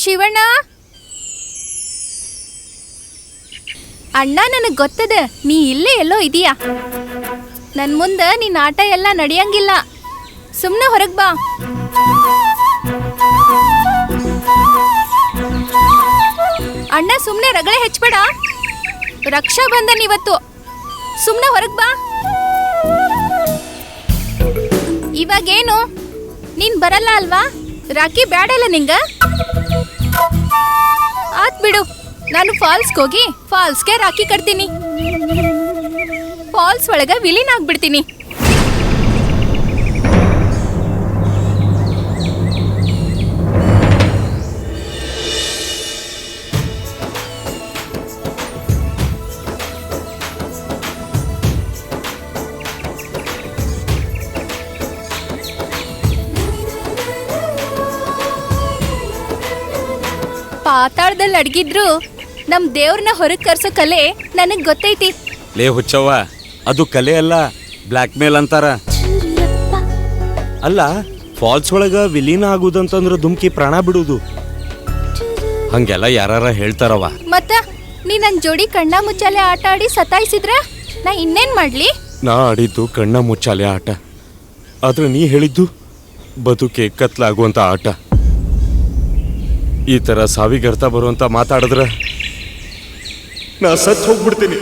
ಶಿವಣ್ಣ, ಅಣ್ಣ ನನಗೆ ಗೊತ್ತದ ನೀ ಇಲ್ಲೇ ಎಲ್ಲೋ ಇದೀಯಾ. ನನ್ನ ಮುಂದೆ ನಿನ್ನ ಆಟ ಎಲ್ಲ ನಡೆಯಂಗಿಲ್ಲ. ಸುಮ್ಮನೆ ಹೊರಗೆ ಬಾ. ಅಣ್ಣ ಸುಮ್ಮನೆ ರಗಳೆ ಹೆಚ್ಚಬೇಡ. ರಕ್ಷಾ ಬಂಧನ್ ಇವತ್ತು. ಸುಮ್ಮನೆ ಹೊರಗೆ ಬಾ. ಇವಾಗೇನು ನೀನ್ ಬರಲ್ಲ ಅಲ್ವಾ? ರಾಖಿ ಬೇಡಲ್ಲ ನಿಂಗ? ಆತ್ ಬಿಡು, ನಾನು ಫಾಲ್ಸ್ಗೆ ಹೋಗಿ ಫಾಲ್ಸ್ಗೆ ರಾಖಿ ಕಟ್ತೀನಿ. ಫಾಲ್ಸ್ ಒಳಗ ವಿಲೀನ್ ಆಗ್ಬಿಡ್ತೀನಿ. ಪಾತಾಳದಲ್ಲಿ ಅಡಗಿದ್ರು ನಮ್ ದೇವ್ರನ್ನ ಹೊರಗೆ ಕರ್ಸೋ ಕಲೆ ನನಗ್ ಗೊತ್ತೈತಿ. ಲೇ ಹುಚ್ಚವ್ವ, ಅದು ಕಲೆ ಅಲ್ಲ, ಬ್ಲ್ಯಾಕ್ ಮೇಲ್ ಅಂತಾರ. ಅಲ್ಲ, ಫಾಲ್ಸ್ ಒಳಗ ವಿಲೀನ ಆಗುದಂತಂದ್ರ ಧುಮ್ಕಿ ಪ್ರಾಣ ಬಿಡುದು, ಹಂಗೆಲ್ಲ ಯಾರ ಹೇಳ್ತಾರವ. ಮತ್ತ ನೀ ನನ್ ಜೋಡಿ ಕಣ್ಣ ಮುಚ್ಚಾಲೆ ಆಟ ಆಡಿ ಸತಾಯಿಸಿದ್ರ ನಾ ಇನ್ನೇನ್ ಮಾಡ್ಲಿ? ನಾ ಆಡಿದ್ದು ಕಣ್ಣ ಮುಚ್ಚಾಲೆ ಆಟ, ಆದ್ರೆ ನೀ ಹೇಳಿದ್ದು ಬದುಕೆ ಕತ್ಲಾಗುವಂತ ಆಟ. ಈ ತರ ಸಾವಿಗರ್ಥ ಬರುವಂತ ಮಾತಾಡಿದ್ರ ನಾ ಸತ್ ಹೋಗ್ಬಿಡ್ತೀನಿ.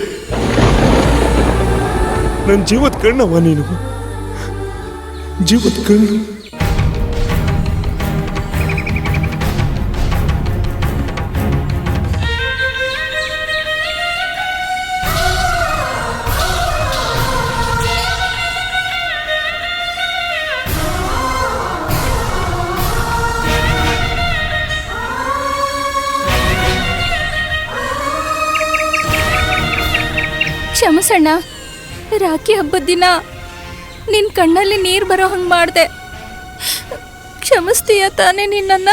ನನ್ನ ಜೀವದ ಕಣ್ಣವ ನೀನು, ಜೀವದ ಕಣ್ಣು. ಕ್ಷಮಸಣ್ಣ, ರಾಖಿ ಹಬ್ಬದ ದಿನ ನಿನ್ ಕಣ್ಣಲ್ಲಿ ನೀರ್ ಬರೋ ಹಂಗ್ ಮಾಡ್ದೆ. ಕ್ಷಮಿಸ್ತೀಯ ತಾನೇ ನಿನ್ನನ್ನ?